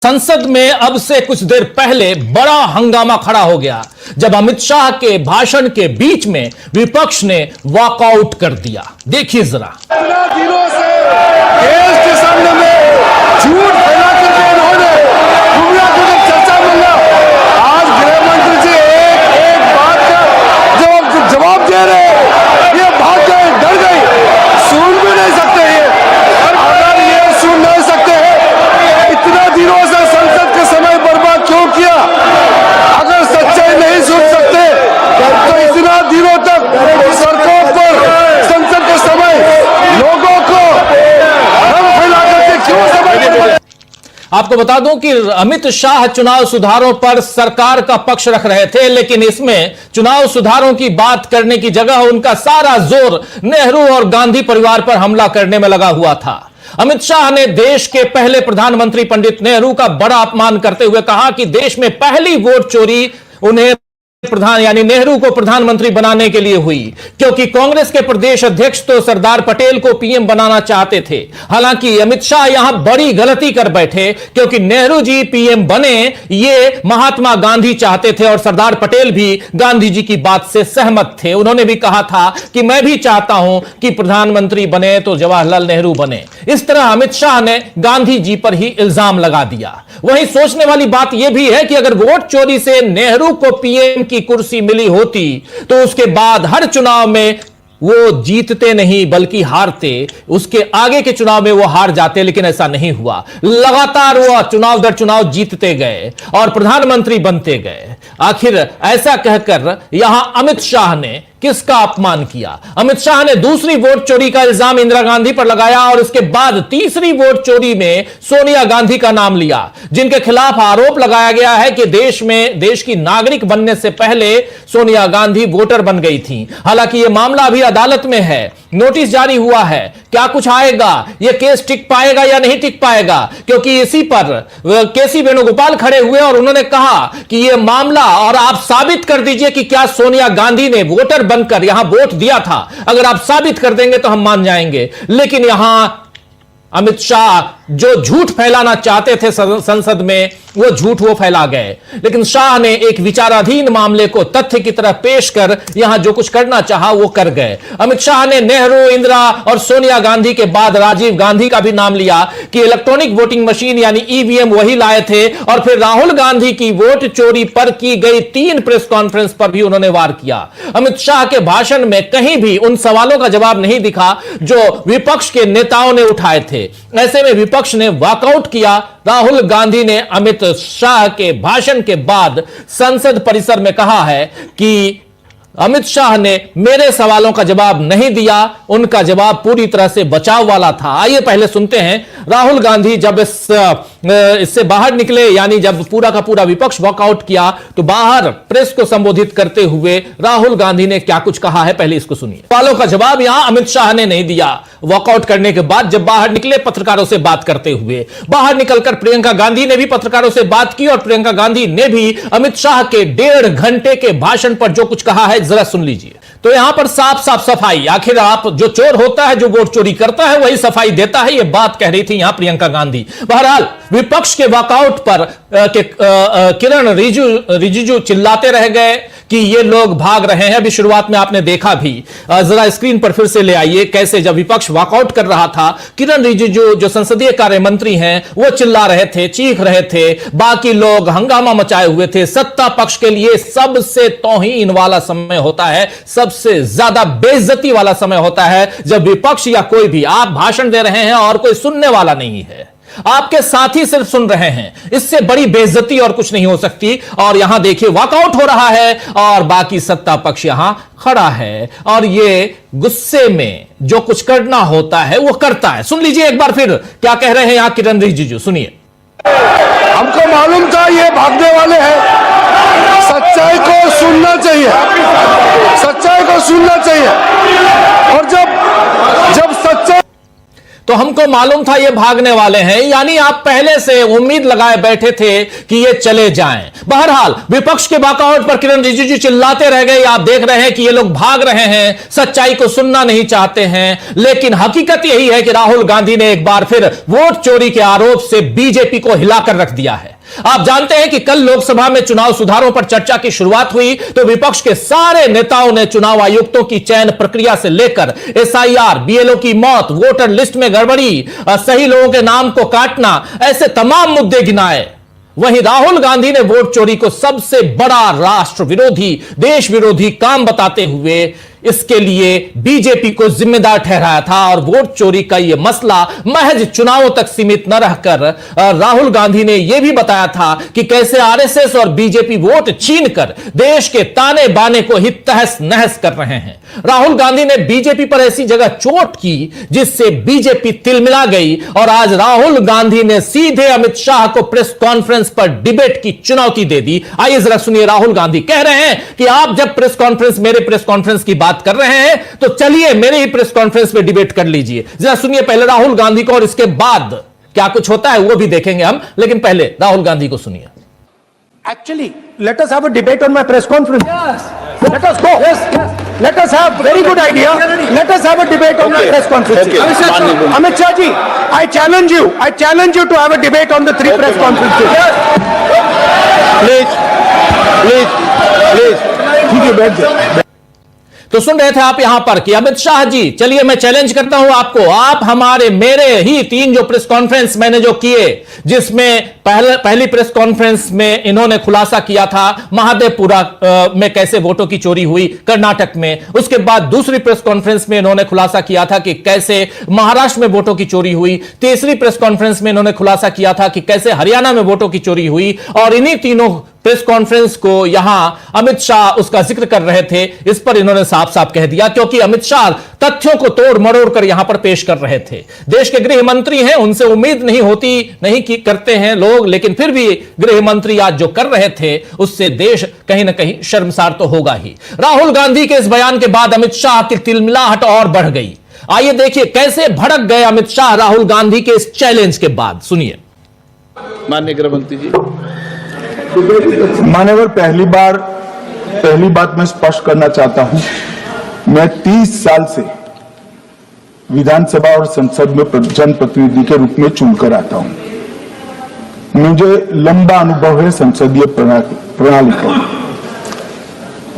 संसद में अब से कुछ देर पहले बड़ा हंगामा खड़ा हो गया जब अमित शाह के भाषण के बीच में विपक्ष ने वॉकआउट कर दिया। देखिए जरा। दिनों से देश के सामने में झूठ फैला करके इन्होंने गुमराह करके चर्चा मिला। आज गृह मंत्री जी एक बात का जवाब दे रहे हैं, ये भाग गए, डर गए, सुन भी नहीं सकते ये। अगर ये सुन नहीं सकते हैं, इतना दिनों से संसद का समय बर्बाद क्यों किया? अगर सच्चाई नहीं सुन सकते तो इतना दिनों तक सड़कों पर संसद के समय लोगों को भ्रम फैला करके क्यों समय? आपको बता दूं कि अमित शाह चुनाव सुधारों पर सरकार का पक्ष रख रहे थे, लेकिन इसमें चुनाव सुधारों की बात करने की जगह उनका सारा जोर नेहरू और गांधी परिवार पर हमला करने में लगा हुआ था। अमित शाह ने देश के पहले प्रधानमंत्री पंडित नेहरू का बड़ा अपमान करते हुए कहा कि देश में पहली वोट चोरी उन्हें यानी नेहरू को प्रधानमंत्री बनाने के लिए हुई, क्योंकि कांग्रेस के प्रदेश अध्यक्ष तो सरदार पटेल को पीएम बनाना चाहते थे। हालांकि अमित शाह यहां बड़ी गलती कर बैठे, क्योंकि नेहरू जी पीएम बने ये महात्मा गांधी चाहते थे और सरदार पटेल भी गांधी जी की बात से सहमत थे। उन्होंने भी कहा था कि मैं भी चाहता हूं कि प्रधानमंत्री बने तो जवाहरलाल नेहरू बने। इस तरह अमित शाह ने गांधी जी पर ही इल्जाम लगा दिया। वहीं सोचने वाली बात यह भी है कि अगर वोट चोरी से नेहरू को पीएम की कुर्सी मिली होती तो उसके बाद हर चुनाव में वो जीतते नहीं बल्कि हारते, उसके आगे के चुनाव में वो हार जाते, लेकिन ऐसा नहीं हुआ। लगातार वो चुनाव दर चुनाव जीतते गए और प्रधानमंत्री बनते गए। आखिर ऐसा कहकर यहां अमित शाह ने किसका अपमान किया? अमित शाह ने दूसरी वोट चोरी का इल्जाम इंदिरा गांधी पर लगाया और उसके बाद तीसरी वोट चोरी में सोनिया गांधी का नाम लिया, जिनके खिलाफ आरोप लगाया गया है कि देश की नागरिक बनने से पहले सोनिया गांधी वोटर बन गई थी। हालांकि यह मामला अभी अदालत में है, नोटिस जारी हुआ है। क्या कुछ आएगा, यह केस टिक पाएगा या नहीं टिक पाएगा, क्योंकि इसी पर केसी वेणुगोपाल खड़े हुए और उन्होंने कहा कि यह मामला और आप साबित कर दीजिए कि क्या सोनिया गांधी ने वोटर बनकर यहां वोट दिया था। अगर आप साबित कर देंगे तो हम मान जाएंगे। लेकिन यहां अमित शाह जो झूठ फैलाना चाहते थे संसद में, वो झूठ वो फैला गए। लेकिन शाह ने एक विचाराधीन मामले को तथ्य की तरह पेश कर यहां जो कुछ करना चाहा वो कर गए। अमित शाह ने नेहरू, इंदिरा और सोनिया गांधी के बाद राजीव गांधी का भी नाम लिया कि इलेक्ट्रॉनिक वोटिंग मशीन यानी ईवीएम वही लाए थे, और फिर राहुल गांधी की वोट चोरी पर की गई 3 प्रेस कॉन्फ्रेंस पर भी उन्होंने वार किया। अमित शाह के भाषण में कहीं भी उन सवालों का जवाब नहीं दिखा जो विपक्ष के नेताओं ने उठाए थे। ऐसे में विपक्ष ने वॉकआउट किया। राहुल गांधी ने अमित शाह के भाषण के बाद संसद परिसर में कहा है कि अमित शाह ने मेरे सवालों का जवाब नहीं दिया, उनका जवाब पूरी तरह से बचाव वाला था। आइए पहले सुनते हैं राहुल गांधी जब इससे बाहर निकले, यानी जब पूरा का पूरा विपक्ष वॉकआउट किया तो बाहर प्रेस को संबोधित करते हुए राहुल गांधी ने क्या कुछ कहा है, पहले इसको सुनिए। सवालों का जवाब यहां अमित शाह ने नहीं दिया। वॉकआउट करने के बाद जब बाहर निकले पत्रकारों से बात करते हुए, बाहर निकलकर प्रियंका गांधी ने भी पत्रकारों से बात की और प्रियंका गांधी ने भी अमित शाह के 1.5 घंटे के भाषण पर जो कुछ कहा है जरा सुन लीजिए। तो यहां पर साफ साफ सफाई, आखिर आप जो चोर होता है, जो वोट चोरी करता है, वही सफाई देता है, यह बात कह रही थी यहां प्रियंका गांधी। बहरहाल विपक्ष के वॉकआउट पर किरण रिजिजू चिल्लाते रह गए कि ये लोग भाग रहे हैं। अभी शुरुआत में आपने देखा भी, जरा स्क्रीन पर फिर से ले आइए, कैसे जब विपक्ष वॉकआउट कर रहा था किरण रिजिजू जो संसदीय कार्य मंत्री हैं वो चिल्ला रहे थे, चीख रहे थे, बाकी लोग हंगामा मचाए हुए थे। सत्ता पक्ष के लिए सबसे तौहीन वाला समय होता है, सबसे ज्यादा बेइज्जती वाला समय होता है जब विपक्ष या कोई भी, आप भाषण दे रहे हैं और कोई सुनने वाला नहीं है, आपके साथी सिर्फ सुन रहे हैं। इससे बड़ी बेइज्जती और कुछ नहीं हो सकती। और यहां देखिए वॉकआउट हो रहा है और बाकी सत्ता पक्ष यहां खड़ा है और ये गुस्से में जो कुछ करना होता है वो करता है। सुन लीजिए एक बार फिर क्या कह रहे हैं यहां किरण रिजिजू, सुनिए। हमको मालूम था ये भागने वाले हैं, सच्चाई को सुनना चाहिए, सच्चाई को सुनना चाहिए। और जब सच्चाई, तो हमको मालूम था ये भागने वाले हैं, यानी आप पहले से उम्मीद लगाए बैठे थे कि ये चले जाएं। बहरहाल विपक्ष के बाकावट पर किरण रिजिजू चिल्लाते रह गए, आप देख रहे हैं कि ये लोग भाग रहे हैं, सच्चाई को सुनना नहीं चाहते हैं। लेकिन हकीकत यही है कि राहुल गांधी ने एक बार फिर वोट चोरी के आरोप से बीजेपी को हिलाकर रख दिया है। आप जानते हैं कि कल लोकसभा में चुनाव सुधारों पर चर्चा की शुरुआत हुई तो विपक्ष के सारे नेताओं ने चुनाव आयुक्तों की चयन प्रक्रिया से लेकर एसआईआर, बीएलओ की मौत, वोटर लिस्ट में गड़बड़ी, सही लोगों के नाम को काटना, ऐसे तमाम मुद्दे गिनाए। वहीं राहुल गांधी ने वोट चोरी को सबसे बड़ा राष्ट्र विरोधी, देश विरोधी काम बताते हुए इसके लिए बीजेपी को जिम्मेदार ठहराया था और वोट चोरी का यह मसला महज चुनावों तक सीमित न रहकर राहुल गांधी ने यह भी बताया था कि कैसे आरएसएस और बीजेपी वोट छीनकर देश के ताने बाने को ही तहस नहस कर रहे हैं। राहुल गांधी ने बीजेपी पर ऐसी जगह चोट की जिससे बीजेपी तिलमिला गई और आज राहुल गांधी ने सीधे अमित शाह को प्रेस कॉन्फ्रेंस पर डिबेट की चुनौती दे दी। आइए जरा सुनिए, राहुल गांधी कह रहे हैं कि आप जब मेरे प्रेस कॉन्फ्रेंस की बात कर रहे हैं तो चलिए मेरे ही प्रेस कॉन्फ्रेंस में डिबेट कर लीजिए। जरा सुनिए पहले राहुल गांधी को और इसके बाद क्या कुछ होता है वो भी देखेंगे हम, लेकिन पहले राहुल गांधी को सुनिए। Actually, let us have a debate on my press conference. Yes. Let us go. Yes. Let us have very good idea. Let us have a debate on my press conference. Okay. Amit Shah ji, I challenge you. I challenge you to have a debate on the three press conferences. Please. ठीक है, बैठ जाओ। तो सुन रहे थे आप यहां पर कि अमित शाह जी, चलिए मैं चैलेंज करता हूं आपको, आप मेरे ही 3 जो प्रेस कॉन्फ्रेंस मैंने जो किए, जिसमें पहली प्रेस कॉन्फ्रेंस में इन्होंने खुलासा किया था महादेवपुरा में कैसे वोटों की चोरी हुई कर्नाटक में, उसके बाद दूसरी प्रेस कॉन्फ्रेंस में इन्होंने खुलासा किया था कि कैसे महाराष्ट्र में वोटों की चोरी हुई, तीसरी प्रेस कॉन्फ्रेंस में इन्होंने खुलासा किया था कि कैसे हरियाणा में वोटों की चोरी हुई, और इन्हीं तीनों प्रेस कॉन्फ्रेंस को यहां अमित शाह उसका जिक्र कर रहे थे। इस पर इन्होंने साफ साफ कह दिया, क्योंकि अमित शाह तथ्यों को तोड़ मरोड़ कर यहां पर पेश कर रहे थे। देश के गृह मंत्री हैं, उनसे उम्मीद नहीं की करते हैं लोग, लेकिन फिर भी गृह मंत्री आज जो कर रहे थे उससे देश कहीं ना कहीं शर्मसार तो होगा ही। राहुल गांधी के इस बयान के बाद अमित शाह की तिलमिलाहट और बढ़ गई। आइए देखिए कैसे भड़क गए अमित शाह राहुल गांधी के इस चैलेंज के बाद, सुनिए। माननीय गृह मंत्री जी, मान्यवर, पहली बात मैं स्पष्ट करना चाहता हूं, मैं 30 साल से विधानसभा और संसद में जनप्रतिनिधि के रूप में चुनकर आता हूं। मुझे लंबा अनुभव है संसदीय प्रणाली का।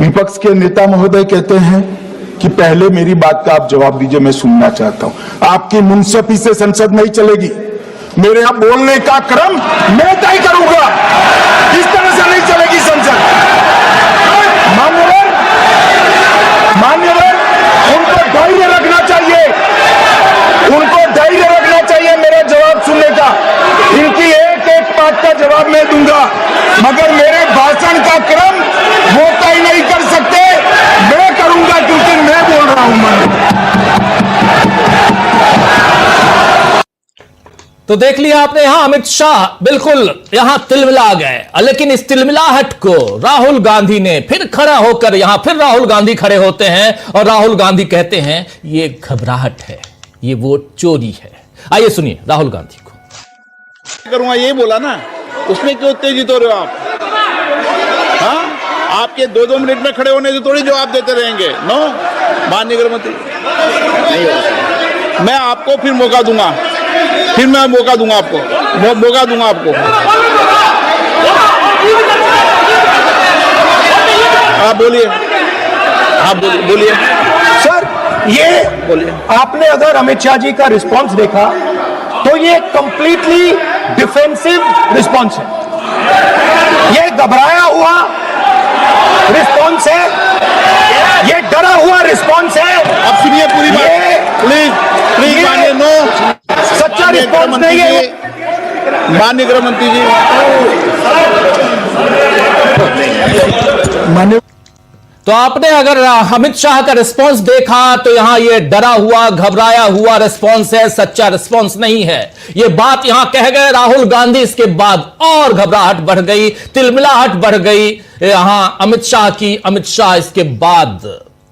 विपक्ष के नेता महोदय कहते हैं कि पहले मेरी बात का आप जवाब दीजिए, मैं सुनना चाहता हूं। आपकी मुंसफी से संसद नहीं चलेगी, मेरे यहां बोलने का क्रम मैं तय करूंगा, इस तरह से नहीं चलेगी संसद। मान्यवर, उनको धैर्य रखना चाहिए, मेरा जवाब सुनने का। इनकी एक एक बात का जवाब मैं दूंगा, मगर मेरे भाषण का क्रम वो तय नहीं कर सकते, मैं करूंगा, क्योंकि मैं बोल रहा हूं। तो देख लिया आपने, यहां अमित शाह बिल्कुल यहां तिलमिला गए, लेकिन इस तिलमिलाहट को राहुल गांधी ने फिर खड़ा होकर फिर राहुल गांधी खड़े होते हैं और राहुल गांधी कहते हैं ये घबराहट है, ये वोट चोरी है। आइए सुनिए राहुल गांधी को। करूंगा यही बोला ना, उसमें क्यों उत्तेजित हो रहे हो आप? हाँ, आपके 2-2 मिनट में खड़े होने से थोड़ी जवाब देते रहेंगे। नो, माननीय गृह मंत्री, मैं आपको फिर मौका दूंगा, आपको मौका दूंगा आपको। आप बोलिए सर, ये बोलिए। आपने अगर अमित शाह जी का रिस्पांस देखा तो ये कंप्लीटली डिफेंसिव रिस्पांस है, ये घबराया हुआ रिस्पांस है, ये डरा हुआ रिस्पांस है। अब सुनिए पूरी बात, प्लीज मानिए। नो, सच्चा रिस्पांस नहीं है। माननीय गृह मंत्री जी, तो आपने अगर अमित शाह का रिस्पांस देखा तो यहां ये डरा हुआ घबराया हुआ रिस्पांस है, सच्चा रिस्पांस नहीं है। ये बात यहां कह गए राहुल गांधी, इसके बाद और घबराहट बढ़ गई, तिलमिलाहट बढ़ गई यहां अमित शाह की। अमित शाह इसके बाद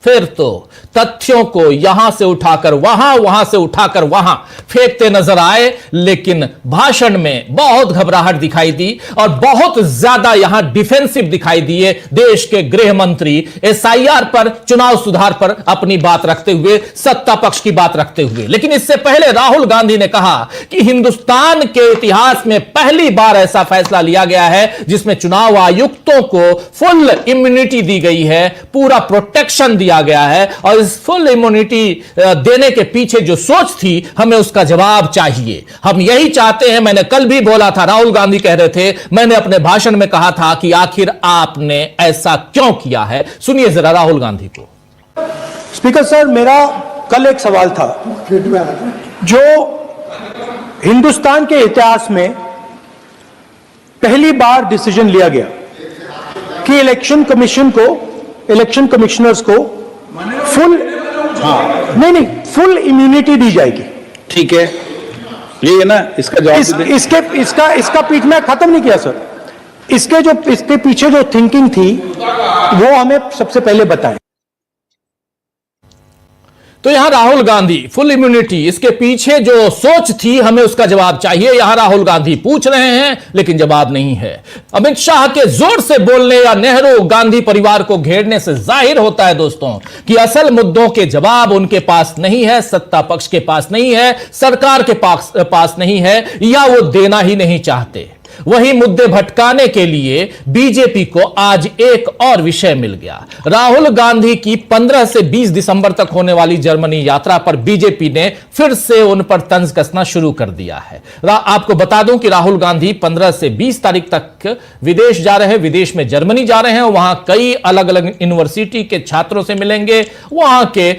फिर तो तथ्यों को यहां से उठाकर वहां, वहां से उठाकर वहां फेंकते नजर आए, लेकिन भाषण में बहुत घबराहट दिखाई दी और बहुत ज्यादा यहां डिफेंसिव दिखाई दिए देश के गृह मंत्री एसआईआर पर, चुनाव सुधार पर अपनी बात रखते हुए, सत्ता पक्ष की बात रखते हुए। लेकिन इससे पहले राहुल गांधी ने कहा कि हिंदुस्तान के इतिहास में पहली बार ऐसा फैसला लिया गया है जिसमें चुनाव आयुक्तों को फुल इम्यूनिटी दी गई है, पूरा प्रोटेक्शन दिया गया है, और इस फुल इम्यूनिटी देने के पीछे जो सोच थी, हमें उसका जवाब चाहिए। हम यही चाहते हैं। मैंने कल भी बोला था, राहुल गांधी कह रहे थे, मैंने अपने भाषण में कहा था कि आखिर आपने ऐसा क्यों किया है। सुनिए जरा राहुल गांधी को। स्पीकर सर, मेरा कल एक सवाल था, जो हिंदुस्तान के इतिहास में पहली बार डिसीजन लिया गया कि इलेक्शन कमिश्नर्स को फुल फुल इम्यूनिटी दी जाएगी। ठीक है, ये है ना, इसका जवाब इसका पीठ में खत्म नहीं किया सर। इसके पीछे जो थिंकिंग थी वो हमें सबसे पहले बताएं। तो यहां राहुल गांधी फुल इम्यूनिटी, इसके पीछे जो सोच थी, हमें उसका जवाब चाहिए। यहां राहुल गांधी पूछ रहे हैं लेकिन जवाब नहीं है। अमित शाह के जोर से बोलने या नेहरू गांधी परिवार को घेरने से जाहिर होता है दोस्तों कि असल मुद्दों के जवाब उनके पास नहीं है, सत्ता पक्ष के पास नहीं है, सरकार के पास नहीं है, या वो देना ही नहीं चाहते। वही मुद्दे भटकाने के लिए बीजेपी को आज एक और विषय मिल गया। राहुल गांधी की 15 से 20 दिसंबर तक होने वाली जर्मनी यात्रा पर बीजेपी ने फिर से उन पर तंज कसना शुरू कर दिया है। आपको बता दूं कि राहुल गांधी 15 से 20 तारीख तक विदेश जा रहे हैं, विदेश में जर्मनी जा रहे हैं। वहां कई अलग अलग यूनिवर्सिटी के छात्रों से मिलेंगे, वहां के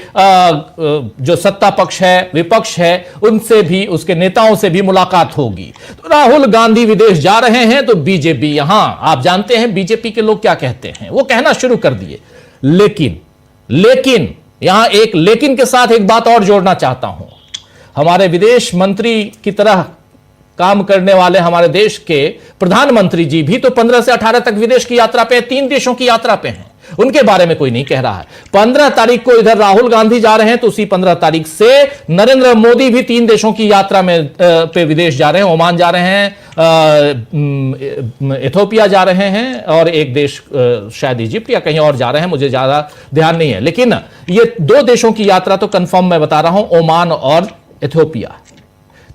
जो सत्ता पक्ष है, विपक्ष है, उनसे भी, उसके नेताओं से भी मुलाकात होगी। तो राहुल गांधी विदेश जा रहे हैं तो बीजेपी, यहां आप जानते हैं बीजेपी के लोग क्या कहते हैं, वो कहना शुरू कर दिए। लेकिन यहां एक लेकिन के साथ एक बात और जोड़ना चाहता हूं। हमारे विदेश मंत्री की तरह काम करने वाले हमारे देश के प्रधानमंत्री जी भी तो 15 से 18 तक विदेश की यात्रा पे, 3 देशों की यात्रा पे हैं। उनके बारे में कोई नहीं कह रहा है। 15 तारीख को इधर राहुल गांधी जा रहे हैं तो उसी 15 तारीख से नरेंद्र मोदी भी 3 देशों की यात्रा में पे विदेश जा रहे हैं। ओमान जा रहे हैं, इथोपिया जा रहे हैं, और एक देश शायद इजिप्ट या कहीं और जा रहे हैं, मुझे ज्यादा ध्यान नहीं है। लेकिन ये 2 देशों की यात्रा तो कंफर्म मैं बता रहा हूं, ओमान और इथोपिया।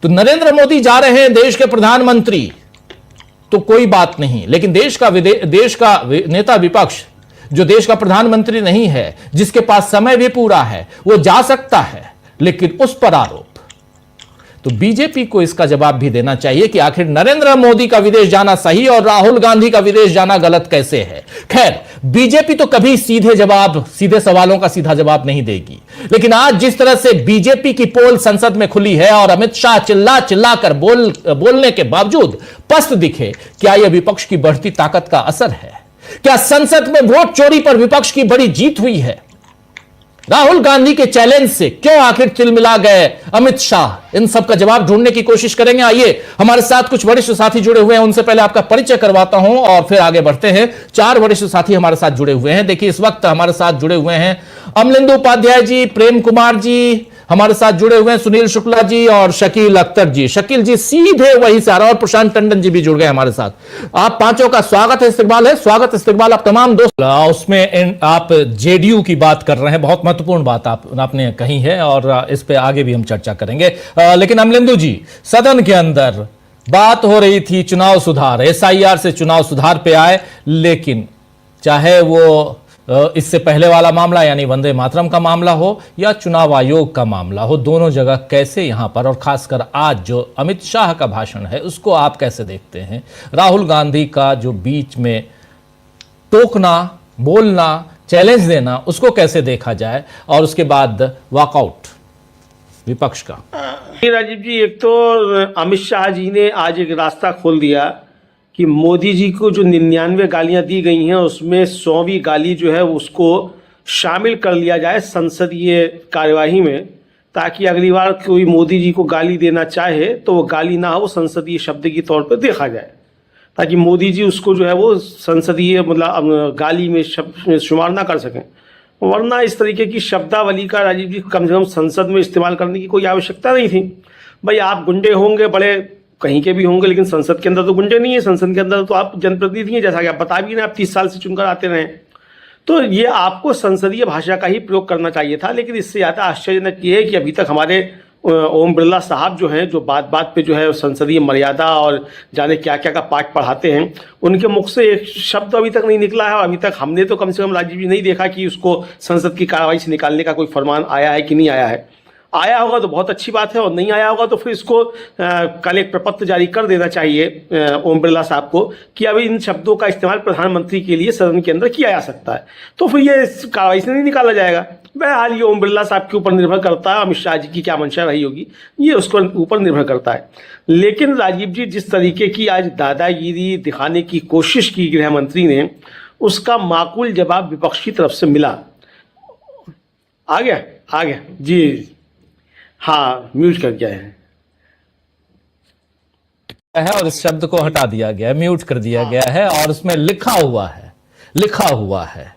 तो नरेंद्र मोदी जा रहे हैं, देश के प्रधानमंत्री, तो कोई बात नहीं। लेकिन देश का नेता विपक्ष, जो देश का प्रधानमंत्री नहीं है, जिसके पास समय भी पूरा है, वो जा सकता है, लेकिन उस पर आरोप। तो बीजेपी को इसका जवाब भी देना चाहिए कि आखिर नरेंद्र मोदी का विदेश जाना सही और राहुल गांधी का विदेश जाना गलत कैसे है। खैर, बीजेपी तो कभी सीधे सवालों का सीधा जवाब नहीं देगी। लेकिन आज जिस तरह से बीजेपी की पोल संसद में खुली है और अमित शाह चिल्ला कर बोलने के बावजूद पस्त दिखे, क्या यह विपक्ष की बढ़ती ताकत का असर है? क्या संसद में वोट चोरी पर विपक्ष की बड़ी जीत हुई है? राहुल गांधी के चैलेंज से क्यों आखिर तिलमिला गए अमित शाह? इन सब का जवाब ढूंढने की कोशिश करेंगे। आइए, हमारे साथ कुछ वरिष्ठ साथी जुड़े हुए हैं, उनसे पहले आपका परिचय करवाता हूं और फिर आगे बढ़ते हैं। 4 वरिष्ठ साथी हमारे साथ जुड़े हुए हैं। देखिए, इस वक्त हमारे साथ जुड़े हुए हैं अमलेंदु उपाध्याय जी, प्रेम कुमार जी हमारे साथ जुड़े हुए हैं, सुनील शुक्ला जी और शकील अख्तर जी। शकील जी सीधे वहीं से आ रहा, और प्रशांत टंडन जी भी जुड़ गए हमारे साथ। आप पांचों का स्वागत है, इस्तकबाल है, स्वागत इस्तकबाल आप तमाम दोस्त। उसमें आप जेडीयू की बात कर रहे हैं, बहुत महत्वपूर्ण बात आपने कही है और इस पे आगे भी हम चर्चा करेंगे। लेकिन अमलेंदु जी, सदन के अंदर बात हो रही थी चुनाव सुधार, एसआईआर से चुनाव सुधार पे आए, लेकिन चाहे वो इससे पहले वाला मामला यानी वंदे मातरम का मामला हो या चुनाव आयोग का मामला हो, दोनों जगह कैसे यहां पर, और खासकर आज जो अमित शाह का भाषण है उसको आप कैसे देखते हैं? राहुल गांधी का जो बीच में टोकना, बोलना, चैलेंज देना, उसको कैसे देखा जाए, और उसके बाद वॉकआउट विपक्ष का? राजीव जी, एक तो अमित शाह जी ने आज एक रास्ता खोल दिया कि मोदी जी को जो 99 गालियां दी गई हैं उसमें 100वीं गाली जो है उसको शामिल कर लिया जाए संसदीय कार्यवाही में, ताकि अगली बार कोई मोदी जी को गाली देना चाहे तो वो गाली ना हो, संसदीय शब्द के तौर पर देखा जाए, ताकि मोदी जी उसको जो है वो संसदीय मतलब गाली में शब्द में शुमार ना कर सकें। वरना इस तरीके की शब्दावली का राजीव जी कम से कम संसद में इस्तेमाल करने की कोई आवश्यकता नहीं थी। भाई आप गुंडे होंगे, बड़े कहीं के भी होंगे, लेकिन संसद के अंदर तो गुंडे नहीं है। संसद के अंदर तो आप जनप्रतिनिधि हैं, जैसा कि आप बता भी ना, आप 30 साल से चुनकर आते रहे। तो ये आपको संसदीय भाषा का ही प्रयोग करना चाहिए था। लेकिन इससे ज़्यादा आश्चर्यजनक ये है कि अभी तक हमारे ओम बिरला साहब जो हैं, जो बात बात पे जो है संसदीय मर्यादा और जाने क्या क्या का पाठ पढ़ाते हैं, उनके मुख से एक शब्द अभी तक नहीं निकला है। और अभी तक हमने तो कम से कम राजीव जी नहीं देखा कि उसको संसद की कार्रवाई से निकालने का कोई फरमान आया है कि नहीं आया है। आया होगा तो बहुत अच्छी बात है, और नहीं आया होगा तो फिर इसको कल एक प्रपत्र जारी कर देना चाहिए ओम बिरला साहब को कि अभी इन शब्दों का इस्तेमाल प्रधानमंत्री के लिए सदन के अंदर किया जा सकता है, तो फिर ये कार्रवाई से नहीं निकाला जाएगा। बहरहाल ये ओम बिरला साहब के ऊपर निर्भर करता है, अमित शाह जी की क्या मंशा रही होगी ये उसके ऊपर निर्भर करता है। लेकिन राजीव जी, जिस तरीके की आज दादागिरी दिखाने की कोशिश की गृह मंत्री ने, उसका माकूल जवाब विपक्ष की तरफ से मिला। आ गया जी, हाँ म्यूट कर गया है और इस शब्द को हटा दिया गया, म्यूट कर दिया गया है, और उसमें लिखा हुआ है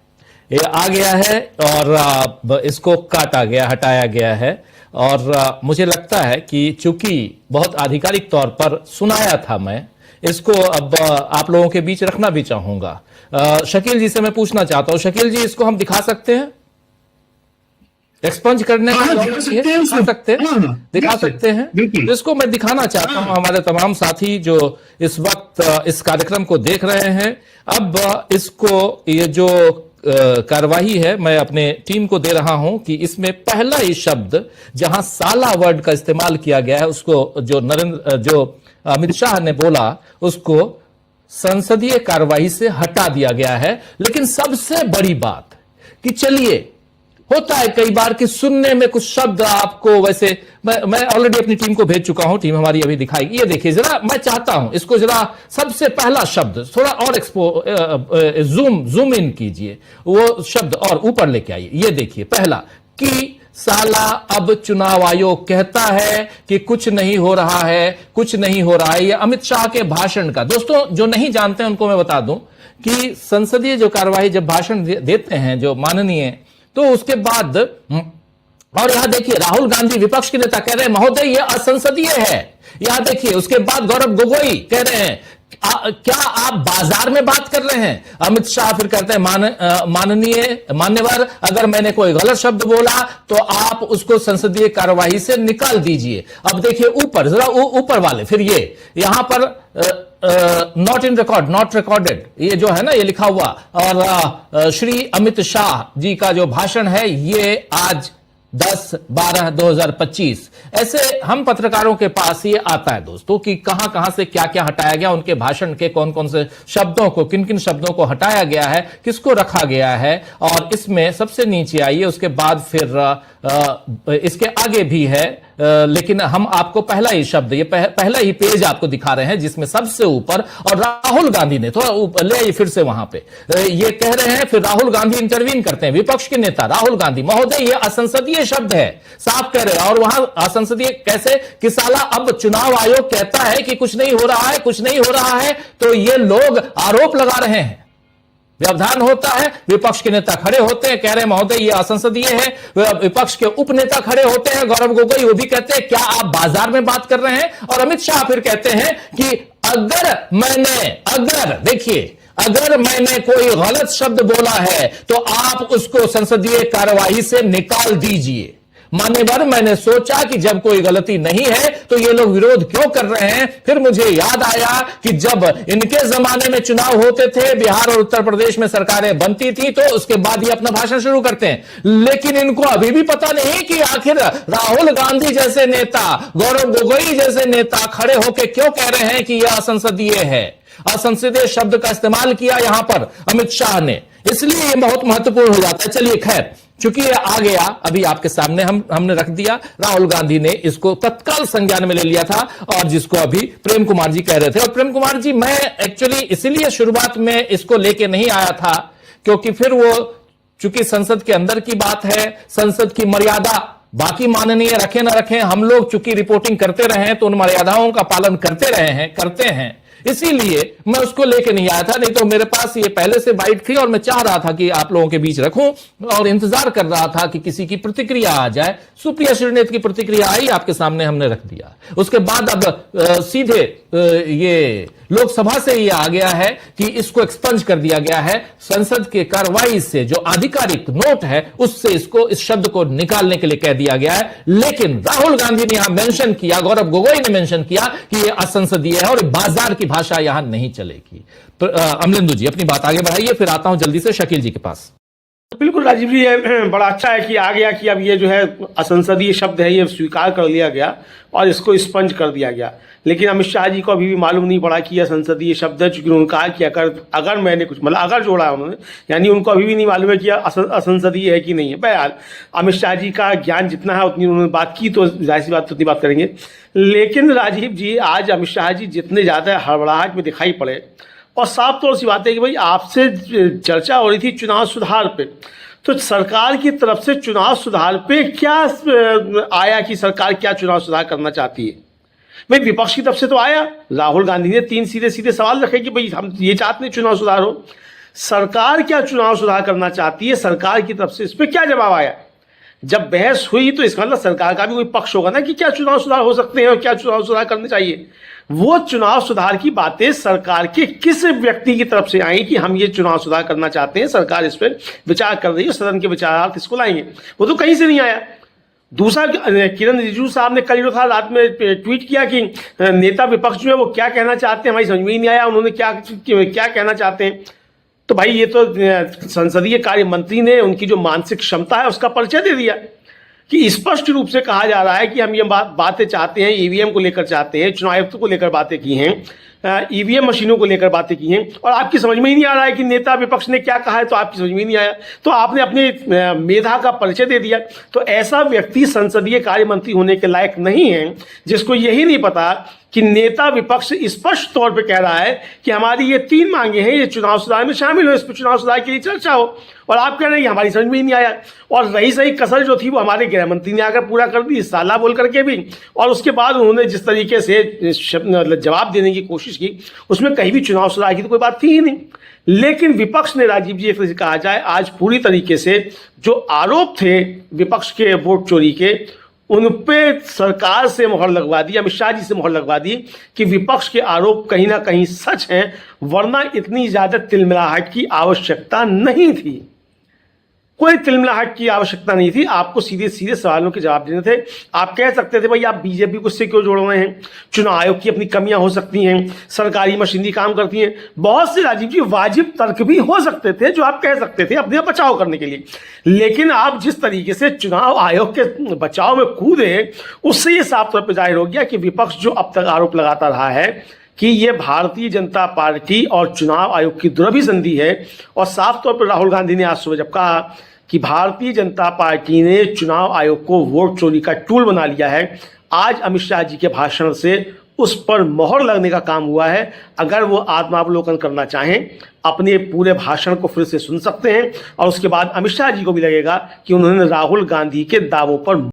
ये आ गया है, और इसको काटा गया, हटाया गया है। और मुझे लगता है कि चूंकि बहुत आधिकारिक तौर पर सुनाया था, मैं इसको अब आप लोगों के बीच रखना भी चाहूंगा। शकील जी से मैं पूछना चाहता हूं, शकील जी इसको हम दिखा सकते हैं? एक्सपंज करने का दिखा सकते हैं। इसको मैं दिखाना चाहता हूं हमारे तमाम साथी जो इस वक्त इस कार्यक्रम को देख रहे हैं। अब इसको, ये जो कार्यवाही है, मैं अपने टीम को दे रहा हूं कि इसमें पहला ही शब्द जहां साला वर्ड का इस्तेमाल किया गया है, उसको जो अमित शाह ने बोला, उसको संसदीय कार्यवाही से हटा दिया गया है। लेकिन सबसे बड़ी बात कि चलिए, होता है कई बार कि सुनने में कुछ शब्द आपको, वैसे मैं ऑलरेडी अपनी टीम को भेज चुका हूं, टीम हमारी अभी दिखाएगी। ये देखिए जरा, मैं चाहता हूं इसको जरा सबसे पहला शब्द थोड़ा और जूम इन कीजिए, वो शब्द और ऊपर लेके आइए। ये देखिए पहला, कि साला अब चुनाव आयोग कहता है कि कुछ नहीं हो रहा है। ये अमित शाह के भाषण का, दोस्तों जो नहीं जानते हैं उनको मैं बता दूं कि संसदीय जो कार्यवाही जब भाषण देते हैं जो माननीय, तो उसके बाद, और यहां देखिए राहुल गांधी विपक्ष के नेता कह रहे हैं महोदय ये असंसदीय है। यहां देखिए उसके बाद गौरव गोगोई कह रहे हैं क्या आप बाजार में बात कर रहे हैं? अमित शाह फिर कहते हैं मान्यवर, अगर मैंने कोई गलत शब्द बोला तो आप उसको संसदीय कार्यवाही से निकाल दीजिए। अब देखिए ऊपर, जरा ऊपर वाले, फिर ये यहां पर not in record, not recorded, ये जो है ना, ये लिखा हुआ। और श्री अमित शाह जी का जो भाषण है ये आज 10/12/2025, ऐसे हम पत्रकारों के पास ये आता है दोस्तों कि कहां कहां से क्या क्या हटाया गया, उनके भाषण के कौन कौन से शब्दों को, किन किन शब्दों को हटाया गया है, किसको रखा गया है। और इसमें सबसे नीचे आइए, उसके बाद फिर इसके आगे भी है, लेकिन हम आपको पहला ही शब्द, ये पहला ही पेज आपको दिखा रहे हैं जिसमें सबसे ऊपर, और राहुल गांधी ने थोड़ा ऊपर ले आइए फिर से, वहां पे ये कह रहे हैं, फिर राहुल गांधी इंटरवीन करते हैं, विपक्ष के नेता राहुल गांधी, महोदय ये असंसदीय शब्द है, साफ कह रहे हैं। और वहां असंसदीय कैसे कि साला अब चुनाव आयोग कहता है कि कुछ नहीं हो रहा है, तो ये लोग आरोप लगा रहे हैं। व्यवधान होता है, विपक्ष के नेता खड़े होते हैं, कह रहे हैं महोदय ये असंसदीय है। विपक्ष के उपनेता खड़े होते हैं, गौरव गोगोई, वो भी कहते हैं क्या आप बाजार में बात कर रहे हैं। और अमित शाह फिर कहते हैं कि अगर मैंने कोई गलत शब्द बोला है तो आप उसको संसदीय कार्यवाही से निकाल दीजिए। मान्यवर, मैंने सोचा कि जब कोई गलती नहीं है तो ये लोग विरोध क्यों कर रहे हैं। फिर मुझे याद आया कि जब इनके जमाने में चुनाव होते थे, बिहार और उत्तर प्रदेश में सरकारें बनती थी, तो उसके बाद ये अपना भाषण शुरू करते हैं। लेकिन इनको अभी भी पता नहीं कि आखिर राहुल गांधी जैसे नेता, गौरव गोगोई जैसे नेता खड़े होकर क्यों कह रहे हैं कि यह असंसदीय है। असंसदीय शब्द का इस्तेमाल किया यहां पर अमित शाह ने, इसलिए यह बहुत महत्वपूर्ण हो जाता है। चलिए खैर, चूंकि ये आ गया अभी आपके सामने, हमने रख दिया। राहुल गांधी ने इसको तत्काल संज्ञान में ले लिया था, और जिसको अभी प्रेम कुमार जी कह रहे थे। और प्रेम कुमार जी, मैं एक्चुअली इसीलिए शुरुआत में इसको लेके नहीं आया था, क्योंकि फिर वो, चूंकि संसद के अंदर की बात है, संसद की मर्यादा, बाकी माननीय रखें ना रखें, हम लोग चूंकि रिपोर्टिंग करते रहे हैं तो उन मर्यादाओं का पालन करते हैं, इसीलिए मैं उसको लेके नहीं आया था, नहीं तो मेरे पास ये पहले से बाइट थी और मैं चाह रहा था कि आप लोगों के बीच रखूं और इंतजार कर रहा था कि किसी की प्रतिक्रिया आ जाए। सुप्रिया श्रीनेत की प्रतिक्रिया आई, आपके सामने हमने रख दिया। उसके बाद अब सीधे ये लोकसभा से ये आ गया है कि इसको एक्सपंज कर दिया गया है संसद के कार्रवाई से, जो आधिकारिक नोट है उससे इसको, इस शब्द को निकालने के लिए कह दिया गया है। लेकिन राहुल गांधी ने यहां मेंशन किया, गौरव गोगोई ने मेंशन किया कि यह असंसदीय है और बाजार की भाषा यहां नहीं चलेगी। अमलेंदु जी अपनी बात आगे बढ़ाइए, फिर आता हूं जल्दी से शकील जी के पास। बिल्कुल राजीव जी, ये बड़ा अच्छा है कि आ गया कि अब ये जो है असंसदीय शब्द है ये स्वीकार कर लिया गया और इसको स्पंज कर दिया गया। लेकिन अमित शाह जी को अभी भी मालूम नहीं पड़ा कि यह संसदीय शब्द है, चूंकि उन्होंने कहा कि अगर मैंने कुछ मतलब अगर जोड़ा है उन्होंने, यानी उनको अभी भी नहीं मालूम है कि यह असंसदीय है कि नहीं है। बहरहाल अमित शाह जी का ज्ञान जितना है उतनी उन्होंने बात की, तो जाहिर सी बात उतनी बात करेंगे। लेकिन राजीव जी, आज अमित शाह जी जितने ज़्यादा हड़बड़ाहट में दिखाई पड़े, और साफ तौर से बात है कि भाई आपसे चर्चा हो रही थी चुनाव सुधार पे, तो सरकार की तरफ से चुनाव सुधार पे क्या आया कि सरकार क्या चुनाव सुधार करना चाहती है? भाई विपक्ष की तरफ से तो आया, राहुल गांधी ने 3 सीधे सीधे सवाल रखे कि भाई हम ये चाहते हैं चुनाव सुधार हो। सरकार क्या चुनाव सुधार करना चाहती है, सरकार की तरफ से इस पर क्या जवाब आया? जब बहस हुई तो इसका मतलब सरकार का भी कोई पक्ष होगा ना कि क्या चुनाव सुधार हो सकते हैं और क्या चुनाव सुधार करने चाहिए। वो चुनाव सुधार की बातें सरकार के किस व्यक्ति की तरफ से आई कि हम ये चुनाव सुधार करना चाहते हैं, सरकार इस पर विचार कर रही है, सदन के विचारार्थ इसको लाएंगे, वो तो कहीं से नहीं आया। दूसरा, किरण रिजिजू साहब ने कल जो था रात में ट्वीट किया कि नेता विपक्ष जो है वो क्या कहना चाहते हैं, हमारी समझ में ही नहीं आया उन्होंने क्या कहना चाहते हैं। तो भाई ये तो संसदीय कार्य मंत्री ने उनकी जो मानसिक क्षमता है उसका परिचय दे दिया कि स्पष्ट रूप से कहा जा रहा है कि हम ये बातें चाहते हैं, ईवीएम को लेकर चाहते हैं, चुनाव आयुक्त को लेकर बातें की हैं, ईवीएम मशीनों को लेकर बातें की हैं, और आपकी समझ में ही नहीं आ रहा है कि नेता विपक्ष ने क्या कहा है, तो आपकी समझ में ही नहीं आया, तो आपने अपने मेधा का परिचय दे दिया। तो ऐसा व्यक्ति संसदीय कार्य मंत्री होने के लायक नहीं है जिसको यही नहीं पता कि नेता विपक्ष स्पष्ट तौर पे कह रहा है कि हमारी ये 3 मांगे हैं, ये चुनाव सुधार में शामिल हो, इस पर चुनाव सुधार के लिए चर्चा हो, और आप कह रहे हैं कि हमारी समझ में ही नहीं आया। और रही सही कसर जो थी वो हमारे गृह मंत्री ने आकर पूरा कर दी, साला बोल करके भी, और उसके बाद उन्होंने जिस तरीके से जवाब देने की कोशिश की उसमें कहीं भी चुनाव सुधार की तो कोई बात थी ही नहीं। लेकिन विपक्ष ने, राजीव जी, एक कहा जाए, आज पूरी तरीके से जो आरोप थे विपक्ष के वोट चोरी के, उन पे सरकार से मोहर लगवा दी, अमित शाह जी से मोहर लगवा दी कि विपक्ष के आरोप कहीं ना कहीं सच हैं, वरना इतनी ज्यादा तिलमिलाहट की आवश्यकता नहीं थी। कोई तिलमिलाहट की आवश्यकता नहीं थी, आपको सीधे सीधे सवालों के जवाब देने थे। आप कह सकते थे भाई आप बीजेपी को उससे क्यों जोड़ रहे हैं, चुनाव आयोग की अपनी कमियां हो सकती हैं, सरकारी मशीनरी काम करती हैं, बहुत से राजीव जी वाजिब तर्क भी हो सकते थे जो आप कह सकते थे अपने बचाव करने के लिए। लेकिन आप जिस तरीके से चुनाव आयोग के बचाव में कूदे, उससे ये साफ तौर पर जाहिर हो गया कि विपक्ष जो अब तक आरोप लगाता रहा है कि ये भारतीय जनता पार्टी और चुनाव आयोग की दुरभिसंधि है, और साफ तौर पर राहुल गांधी ने आज सुबह जब कहा कि भारतीय जनता पार्टी ने चुनाव आयोग को वोट चोरी का टूल बना लिया है, आज अमित शाह जी के भाषण से उस पर मोहर लगने का काम हुआ है। अगर वो आत्मावलोकन करना चाहें, अपने पूरे भाषण को फिर से सुन सकते हैं, और उसके बाद अमित शाह जी को भी लगेगा कि उन्होंने राहुल गांधी के दावों पर